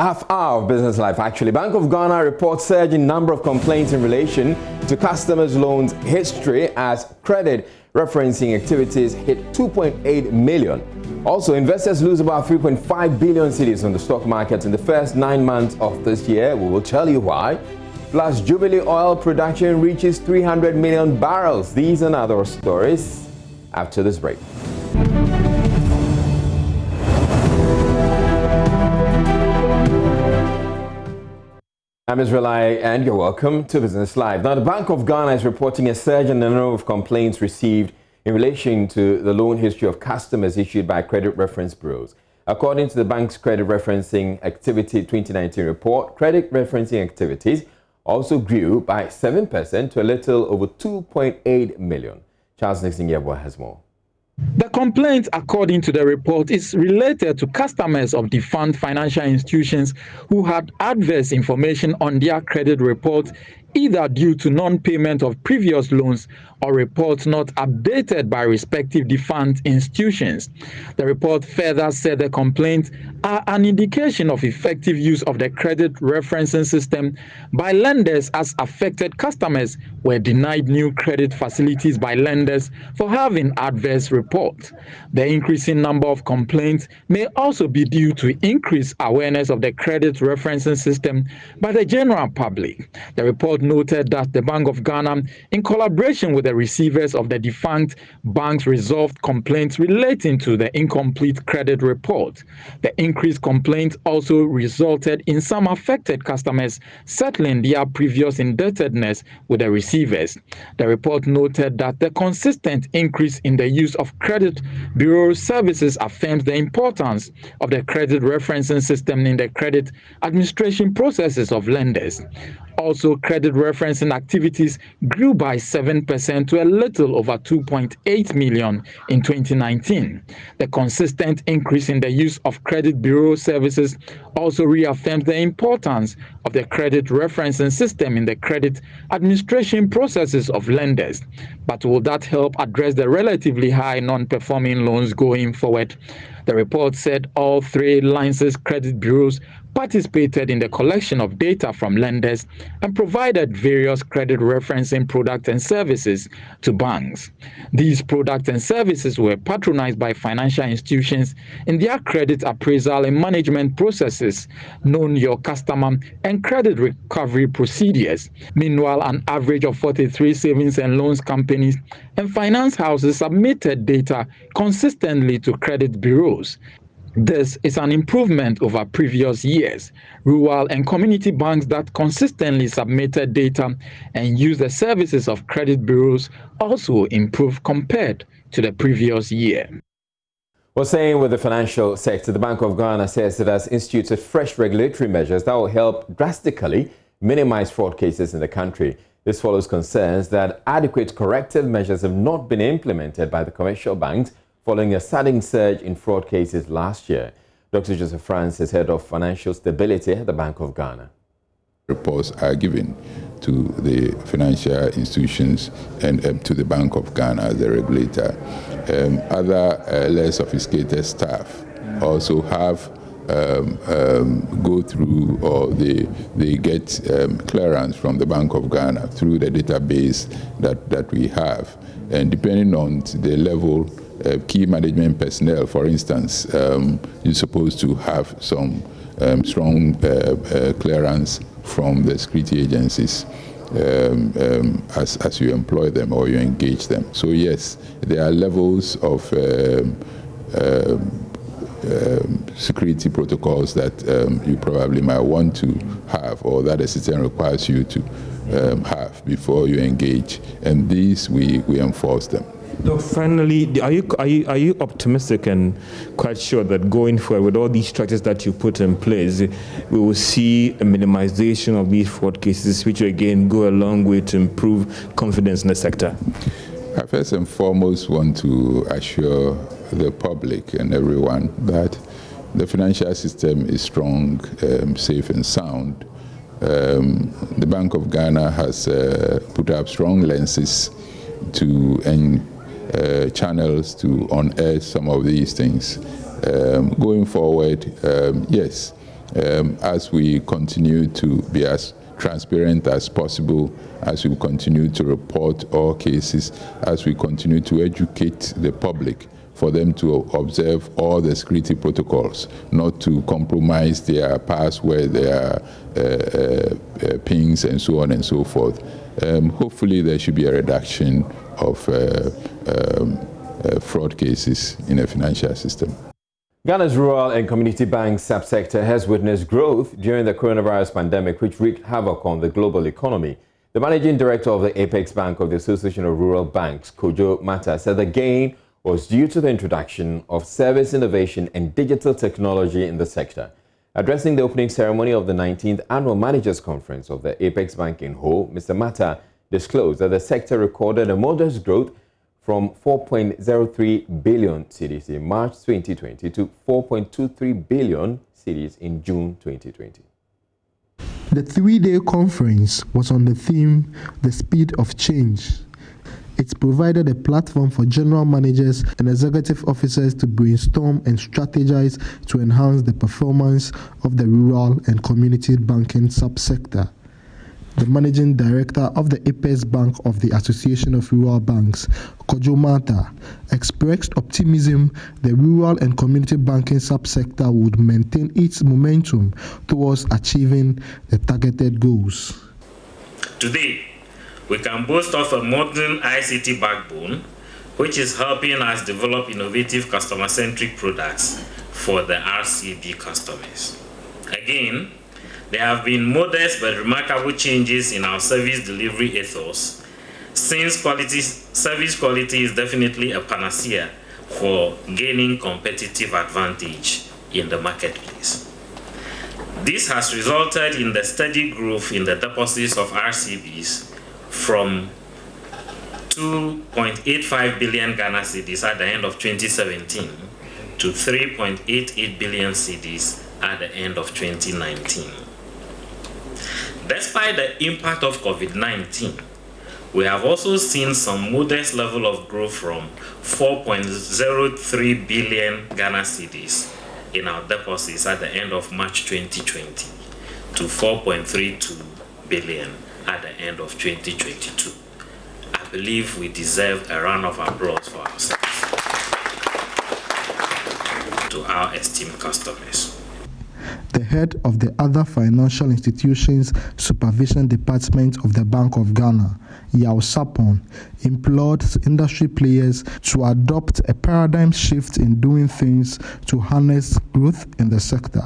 Half hour of business life actually. Bank of Ghana reports surge in number of complaints in relation to customers' loans history as credit referencing activities hit 2.8 million. Also, investors lose about 3.5 billion cedis on the stock market in the first 9 months of this year. We will tell you why. Plus, Jubilee oil production reaches 300 million barrels. These and other stories after this break. I'm Israeli and you're welcome to Business Live. Now, the Bank of Ghana is reporting a surge in the number of complaints received in relation to the loan history of customers issued by credit reference bureaus. According to the bank's Credit Referencing Activity 2019 report, credit referencing activities also grew by 7% to a little over 2.8 million. Charles Nixon has more. The complaint, according to the report, is related to customers of defunct financial institutions who had adverse information on their credit report, either due to non-payment of previous loans or reports not updated by respective defunct institutions. The report further said the complaints are an indication of effective use of the credit referencing system by lenders, as affected customers were denied new credit facilities by lenders for having adverse reports. The increasing number of complaints may also be due to increased awareness of the credit referencing system by the general public. The report noted that the Bank of Ghana, in collaboration with the receivers of the defunct banks, resolved complaints relating to the incomplete credit report. The increased complaints also resulted in some affected customers settling their previous indebtedness with the receivers. The report noted that the consistent increase in the use of credit bureau services affirms the importance of the credit referencing system in the credit administration processes of lenders. Also, credit referencing activities grew by 7% to a little over 2.8 million in 2019. The consistent increase in the use of credit bureau services also reaffirms the importance of the credit referencing system in the credit administration processes of lenders. But will that help address the relatively high non-performing loans going forward? The report said all three licensed credit bureaus participated in the collection of data from lenders and provided various credit referencing products and services to banks. These products and services were patronized by financial institutions in their credit appraisal and management processes, known your customer and credit recovery procedures. Meanwhile, an average of 43 savings and loans companies and finance houses submitted data consistently to credit bureaus. This is an improvement over previous years. Rural and community banks that consistently submitted data and used the services of credit bureaus also improved compared to the previous year. Well, staying with the financial sector, the Bank of Ghana says it has instituted fresh regulatory measures that will help drastically minimize fraud cases in the country. This follows concerns that adequate corrective measures have not been implemented by the commercial banks following a sudden surge in fraud cases last year. Dr. Joseph Francis, head of financial stability at the Bank of Ghana. Reports are given to the financial institutions and to the Bank of Ghana, the regulator. Other less sophisticated staff also have go through, or they get clearance from the Bank of Ghana through the database that we have. And depending on the level, key management personnel, for instance, you're supposed to have some strong clearance from the security agencies as you employ them or you engage them. So yes, there are levels of security protocols that you probably might want to have, or that the system requires you to have before you engage, and these we enforce them. So finally, are you optimistic and quite sure that going forward with all these structures that you put in place, we will see a minimization of these fraud cases, which again go a long way to improve confidence in the sector? I first and foremost want to assure the public and everyone that the financial system is strong, safe and sound. The Bank of Ghana has put up strong lenses and channels to unearth some of these things. Going forward, yes, as we continue to be as transparent as possible, as we continue to report all cases, as we continue to educate the public for them to observe all the security protocols, not to compromise their password, their pings, and so on and so forth. Hopefully there should be a reduction of fraud cases in the financial system. Ghana's rural and community bank subsector has witnessed growth during the coronavirus pandemic, which wreaked havoc on the global economy. The managing director of the Apex Bank of the Association of Rural Banks, Kojo Mata, said the gain was due to the introduction of service innovation and digital technology in the sector. Addressing the opening ceremony of the 19th Annual Managers Conference of the Apex Bank in Ho, Mr. Mata disclosed that the sector recorded a modest growth from 4.03 billion cedis in March 2020 to 4.23 billion cedis in June 2020. The three-day conference was on the theme, The Speed of Change. It provided a platform for general managers and executive officers to brainstorm and strategize to enhance the performance of the rural and community banking subsector. The managing director of the Apex Bank of the Association of Rural Banks, Kojo Mata, expressed optimism the rural and community banking subsector would maintain its momentum towards achieving the targeted goals. Today, we can boast of a modern ICT backbone, which is helping us develop innovative customer-centric products for the RCB customers. Again, there have been modest but remarkable changes in our service delivery ethos, since service quality is definitely a panacea for gaining competitive advantage in the marketplace. This has resulted in the steady growth in the deposits of RCBs from 2.85 billion Ghana cedis at the end of 2017 to 3.88 billion cedis at the end of 2019. Despite the impact of COVID-19, we have also seen some modest level of growth from 4.03 billion Ghana cedis in our deposits at the end of March 2020 to 4.32 billion at the end of 2022. I believe we deserve a round of applause for ourselves to our esteemed customers. The head of the Other Financial Institutions Supervision Department of the Bank of Ghana, Yao Sapon, implored industry players to adopt a paradigm shift in doing things to harness growth in the sector.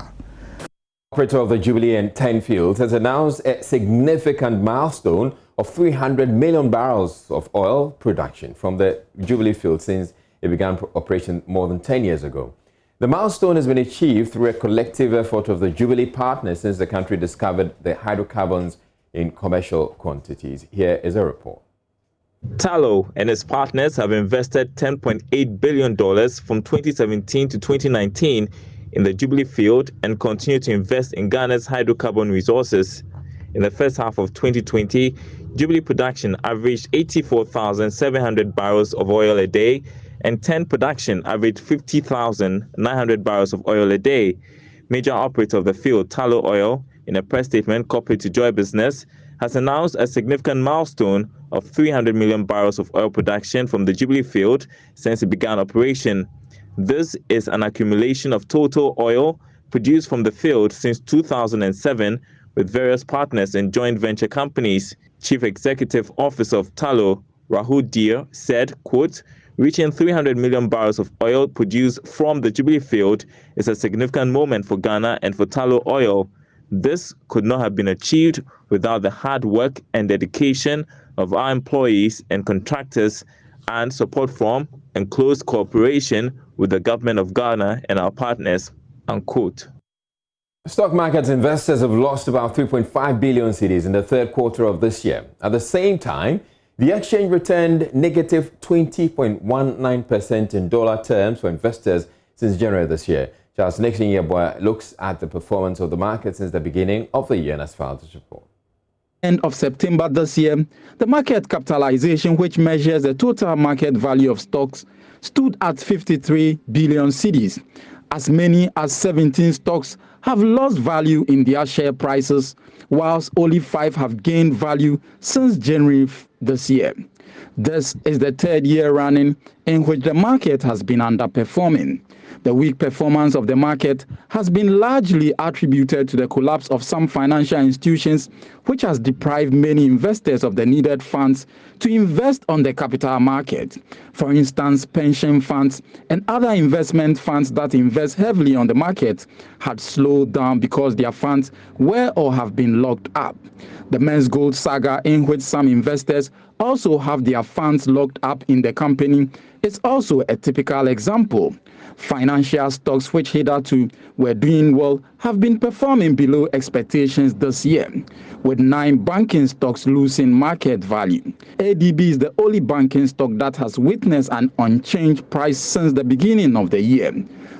The operator of the Jubilee and Tin fields has announced a significant milestone of 300 million barrels of oil production from the Jubilee field since it began operation more than 10 years ago. The milestone has been achieved through a collective effort of the Jubilee partners since the country discovered the hydrocarbons in commercial quantities. Here is a report. Tallow and its partners have invested $10.8 billion from 2017 to 2019 in the Jubilee field and continue to invest in Ghana's hydrocarbon resources. In the first half of 2020, Jubilee production averaged 84,700 barrels of oil a day, and Tin production averaged 50,900 barrels of oil a day. Major operator of the field, Tallow Oil, in a press statement copied to Joy Business, has announced a significant milestone of 300 million barrels of oil production from the Jubilee field since it began operation. This is an accumulation of total oil produced from the field since 2007 with various partners and joint venture companies. Chief Executive Officer of Tallow, Rahul Deer, said, quote, "Reaching 300 million barrels of oil produced from the Jubilee field is a significant moment for Ghana and for Tallow Oil. This could not have been achieved without the hard work and dedication of our employees and contractors and support from and close cooperation with the government of Ghana and our partners," unquote. Stock markets investors have lost about 3.5 billion cedis in the third quarter of this year. At the same time, the exchange returned negative 20.19% in dollar terms for investors since January this year. Charles Nixon Yeboah looks at the performance of the market since the beginning of the year and has filed this report. End of September this year, the market capitalization, which measures the total market value of stocks, stood at 53 billion cedis. As many as 17 stocks have lost value in their share prices, whilst only 5 have gained value since January this year. This is the third year running in which the market has been underperforming. The weak performance of the market has been largely attributed to the collapse of some financial institutions, which has deprived many investors of the needed funds to invest on the capital market. For instance, pension funds and other investment funds that invest heavily on the market had slowed down because their funds were or have been locked up. The men's gold saga, in which some investors also have their funds locked up in the company, is also a typical example. Financial stocks which hitherto were doing well have been performing below expectations this year, with 9 banking stocks losing market value. ADB is the only banking stock that has witnessed an unchanged price since the beginning of the year.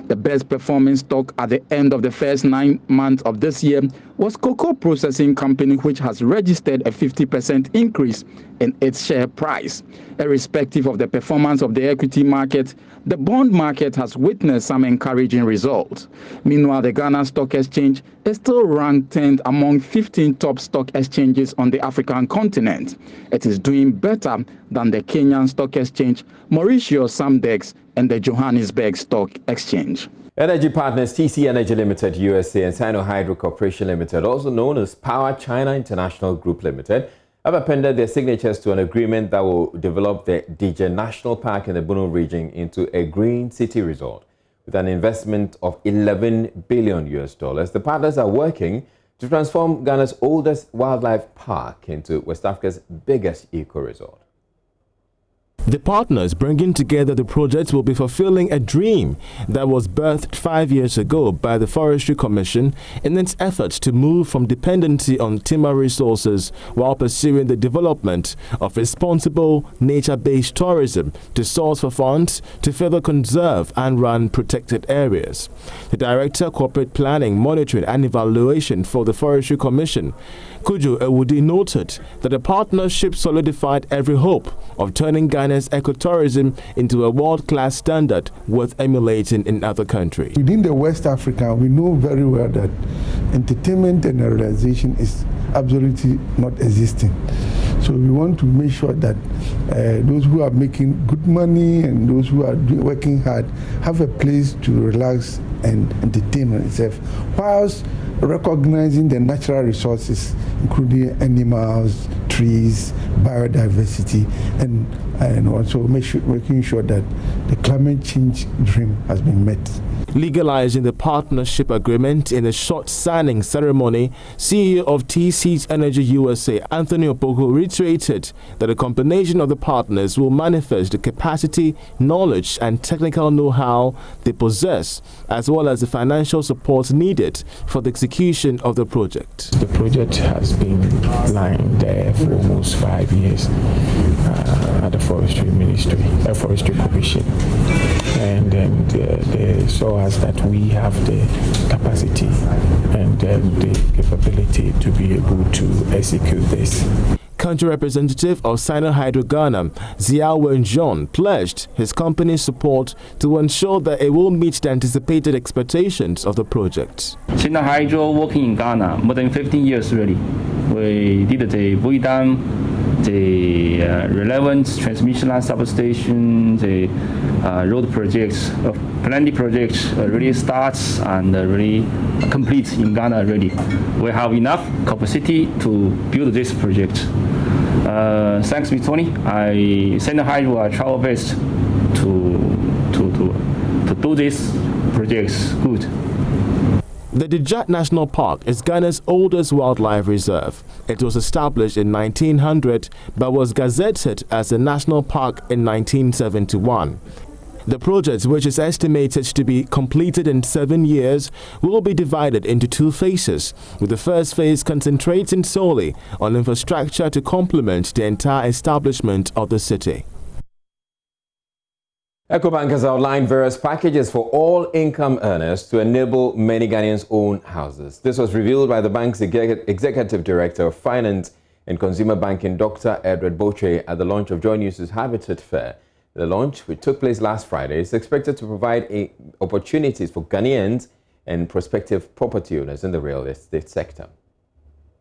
The best performing stock at the end of the first 9 months of this year was Cocoa Processing Company, which has registered a 50% increase in its share price. Irrespective of the performance of the equity market, the bond market has witnessed some encouraging results. Meanwhile, the Ghana Stock Exchange is still ranked 10th among 15 top stock exchanges on the African continent. It is doing better than the Kenyan Stock Exchange, Mauritius Samdex, and the Johannesburg Stock Exchange. Energy partners TC Energy Limited USA and Sinohydro Corporation Limited, also known as Power China International Group Limited, have appended their signatures to an agreement that will develop the DJ National Park in the Bono region into a green city resort. With an investment of $11 billion, the partners are working to transform Ghana's oldest wildlife park into West Africa's biggest eco-resort. The partners bringing together the project will be fulfilling a dream that was birthed 5 years ago by the Forestry Commission in its efforts to move from dependency on timber resources while pursuing the development of responsible nature-based tourism to source for funds to further conserve and run protected areas. The Director, Corporate Planning, Monitoring and Evaluation for the Forestry Commission, Kujo Ewudi, noted that the partnership solidified every hope of turning Ghana's ecotourism into a world-class standard worth emulating in other countries. Within the West Africa, we know very well that entertainment and realization is absolutely not existing. So we want to make sure that those who are making good money and those who are working hard have a place to relax and entertain themselves, whilst recognizing the natural resources, including animals, trees, biodiversity, and also making sure that the climate change dream has been met. Legalizing the partnership agreement in a short signing ceremony, CEO of TC Energy USA, Anthony Opoku, reiterated that a combination of the partners will manifest the capacity, knowledge and technical know-how they possess, as well as the financial support needed for the execution of the project. The project has been lying there for almost 5 years at the Forestry Ministry, Forestry Commission, and they saw us that we have the capacity and the capability to be able to execute this. Country representative of Sinohydro Ghana, Ziao Wen-John, pledged his company's support to ensure that it will meet the anticipated expectations of the project. Sinohydro working in Ghana more than 15 years already. We did the Voidam, the relevant transmission line substation, the road projects, plenty projects really starts and really complete in Ghana already. We have enough capacity to build this project. Thanks to Tony, Sinohydro are travel based to do these projects good. The DJ National Park is Ghana's oldest wildlife reserve. It was established in 1900 but was gazetted as a national park in 1971. The project, which is estimated to be completed in 7 years, will be divided into 2 phases, with the first phase concentrating solely on infrastructure to complement the entire establishment of the city. Ecobank has outlined various packages for all income earners to enable many Ghanaians own houses. This was revealed by the bank's Executive Director of Finance and Consumer Banking, Dr. Edward Boche, at the launch of JoyNews' Habitat Fair. The launch, which took place last Friday, is expected to provide opportunities for Ghanaians and prospective property owners in the real estate sector.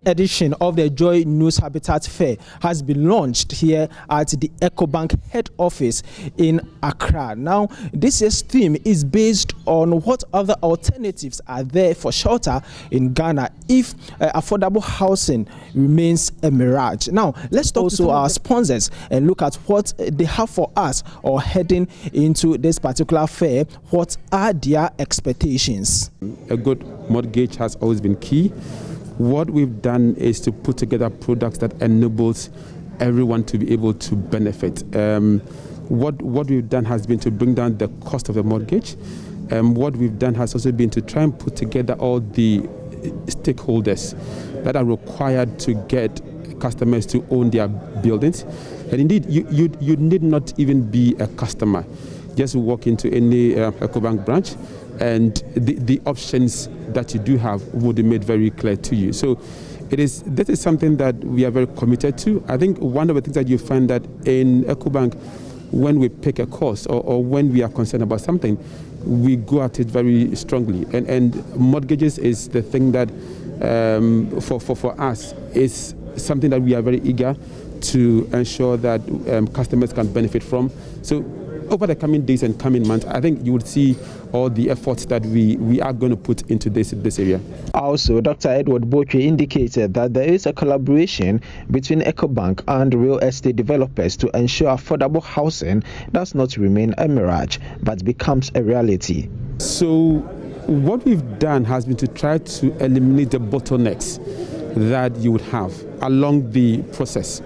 Edition of the JoyNews Habitat Fair has been launched here at the Ecobank head office in Accra. Now, this year's theme is based on what other alternatives are there for shelter in Ghana if affordable housing remains a mirage. Now, let's talk to our sponsors and look at what they have for us or heading into this particular fair. What are their expectations? A good mortgage has always been key. What we've done is to put together products that enables everyone to be able to benefit. What we've done has been to bring down the cost of the mortgage. What we've done has also been to try and put together all the stakeholders that are required to get customers to own their buildings. And indeed, you need not even be a customer. Just walk into any Ecobank branch and the options that you do have will be made very clear to you. So this is something that we are very committed to. I think one of the things that you find that in Ecobank, when we pick a course or when we are concerned about something, we go at it very strongly. And mortgages is the thing that for us is something that we are very eager to ensure that customers can benefit from. So over the coming days and coming months, I think you will see all the efforts that we are going to put into this area. Also, Dr. Edward Botwe indicated that there is a collaboration between Ecobank and real estate developers to ensure affordable housing does not remain a mirage but becomes a reality. So what we've done has been to try to eliminate the bottlenecks that you would have along the process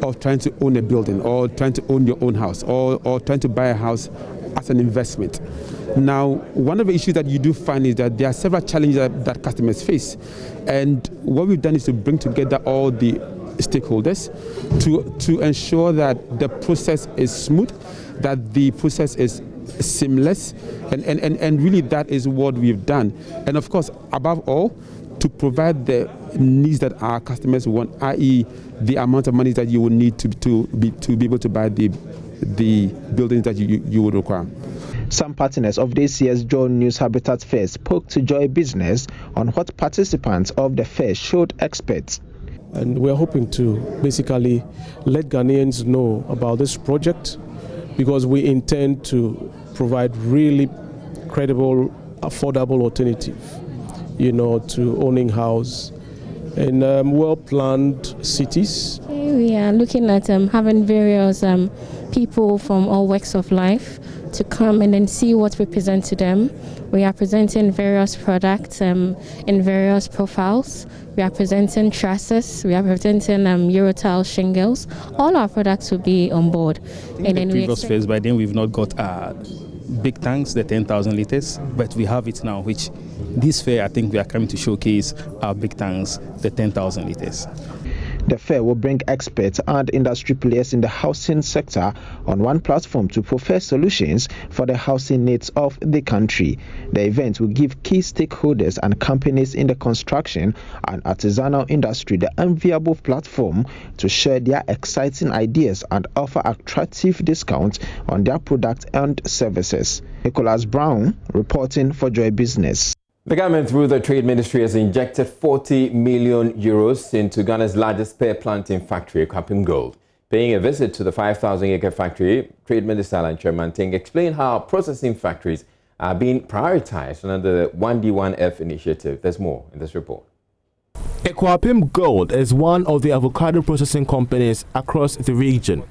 of trying to own a building or trying to own your own house or trying to buy a house as an investment. Now, one of the issues that you do find is that there are several challenges that customers face. And what we've done is to bring together all the stakeholders to ensure that the process is smooth, that the process is seamless, and really that is what we've done. And of course, above all, to provide the needs that our customers want, i.e. the amount of money that you will need to be able to buy the buildings that you would require. Some partners of this year's JoyNews Habitat Fair spoke to Joy Business on what participants of the fair should expect. And we're hoping to basically let Ghanaians know about this project because we intend to provide really credible, affordable alternative, to owning house in well-planned cities. We are looking at having various people from all walks of life to come and then see what we present to them. We are presenting various products in various profiles. We are presenting trusses. We are presenting Eurotile shingles. All our products will be on board. In the previous phase, by then we've not got big tanks, the 10,000 liters, but we have it now, which this fair I think we are coming to showcase our big tanks, the 10,000 liters. The fair will bring experts and industry players in the housing sector on one platform to profess solutions for the housing needs of the country. The event will give key stakeholders and companies in the construction and artisanal industry the enviable platform to share their exciting ideas and offer attractive discounts on their products and services. Nicholas Brown reporting for Joy Business. The government, through the Trade Ministry, has injected 40 million euros into Ghana's largest pear planting factory, Ecobank Gold. Paying a visit to the 5,000-acre factory, Trade Minister Alan Kyerematen explained how processing factories are being prioritized under the 1D1F initiative. There's more in this report. Ecobank Gold is one of the avocado processing companies across the region,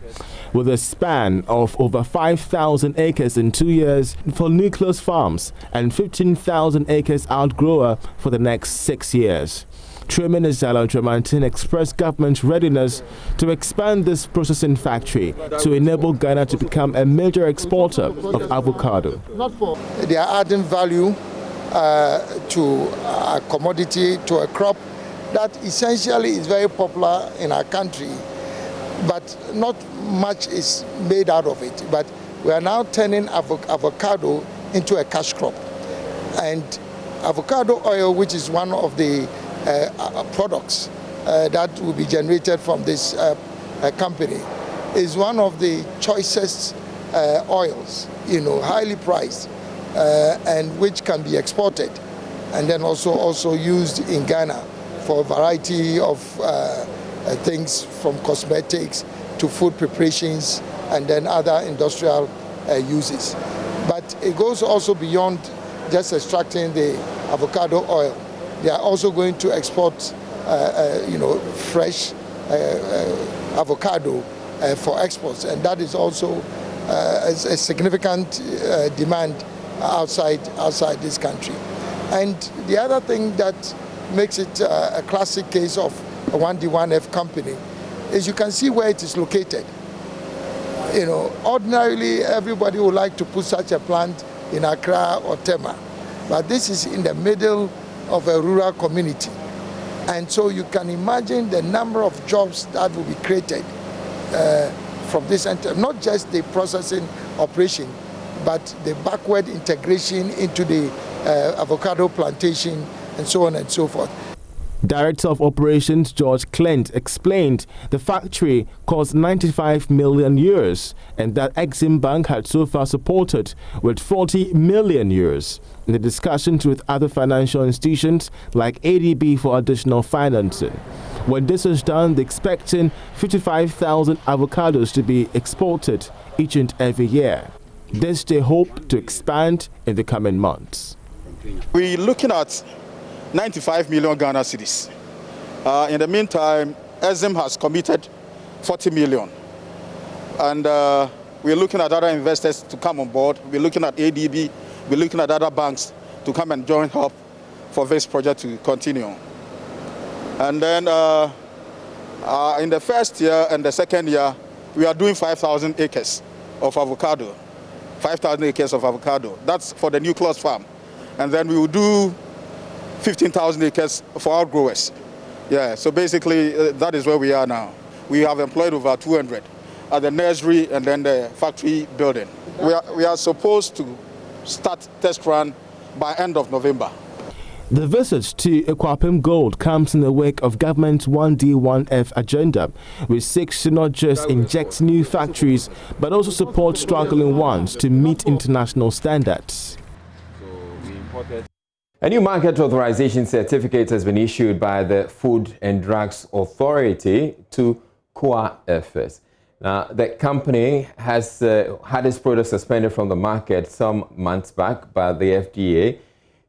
with a span of over 5,000 acres in 2 years for nucleus farms and 15,000 acres outgrower for the next 6 years. Trade Minister Alan Kyerematen expressed government's readiness to expand this processing factory to enable Ghana to become a major exporter of avocado. They are adding value to a commodity, to a crop that essentially is very popular in our country, but not much is made out of it. But we are now turning avocado into a cash crop. And avocado oil, which is one of the products that will be generated from this company, is one of the choicest oils, highly priced, and which can be exported, and then also used in Ghana for a variety of things, from cosmetics to food preparations and then other industrial uses. But it goes also beyond just extracting the avocado oil. They are also going to export, fresh avocado for exports, and that is also a significant demand outside this country. And the other thing that makes it a classic case of a 1D1F company is you can see where it is located. Ordinarily everybody would like to put such a plant in Accra or Tema, but this is in the middle of a rural community. And so you can imagine the number of jobs that will be created from this, not just the processing operation, but the backward integration into the avocado plantation and so on and so forth. Director of Operations George Clent explained the factory cost 95 million euros and that Exim Bank had so far supported with 40 million euros in the discussions with other financial institutions like ADB for additional financing. When this is done, they're expecting 55,000 avocados to be exported each and every year. This they hope to expand in the coming months. We're looking at 95 million Ghana cedis. In the meantime, Exim has committed 40 million. And we're looking at other investors to come on board. We're looking at ADB. We're looking at other banks to come and join up for this project to continue. And then in the first year and the second year, we are doing 5,000 acres of avocado. 5,000 acres of avocado. That's for the nucleus farm. And then we will do 15,000 acres for our growers. Yeah, so basically that is where we are now. We have employed over 200 at the nursery and then the factory building. We are supposed to start test run by end of November. The visit to Equapem Gold comes in the wake of government's 1D1F agenda, which seeks to not just inject new factories, but also support struggling ones to meet international standards. A new market authorization certificate has been issued by the Food and Drugs Authority to KOA FS. Now, the company has had its products suspended from the market some months back, but the FDA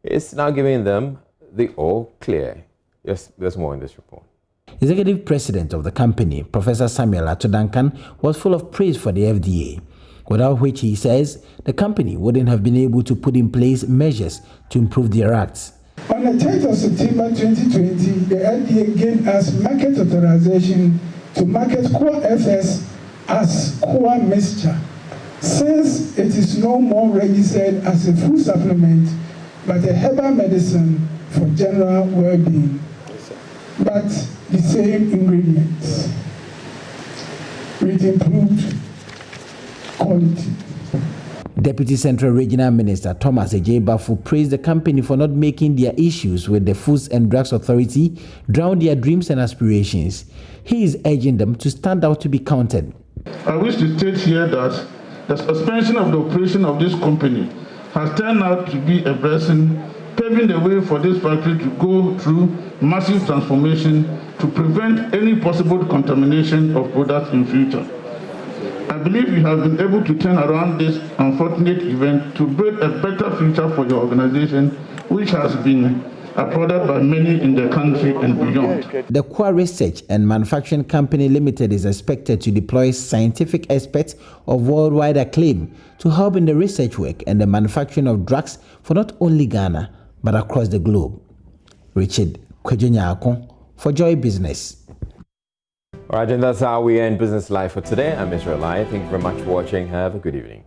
is now giving them the all clear. Yes, there's more in this report. Executive President of the company, Professor Samuel Atodankan, was full of praise for the FDA, without which he says the company wouldn't have been able to put in place measures to improve their acts. On the 10th of September 2020, the FDA gave us market authorization to market KOA FS as KOA mixture, since it is no more registered as a food supplement but a herbal medicine for general well-being, but the same ingredients with improved quality. Deputy Central Regional Minister Thomas Ejebafu praised the company for not making their issues with the Foods and Drugs Authority drown their dreams and aspirations. He is urging them to stand out to be counted. I wish to state here that the suspension of the operation of this company has turned out to be a blessing, paving the way for this factory to go through massive transformation to prevent any possible contamination of products in future. I believe we have been able to turn around this unfortunate event to build a better future for your organization, which has been applauded by many in the country and beyond. The KOA Research and Manufacturing Company Limited is expected to deploy scientific experts of worldwide acclaim to help in the research work and the manufacturing of drugs for not only Ghana, but across the globe. Richard Kwejunyako for Joy Business. All right, and that's how we end Business Live for today. I'm Israel Lai. Thank you very much for watching. Have a good evening.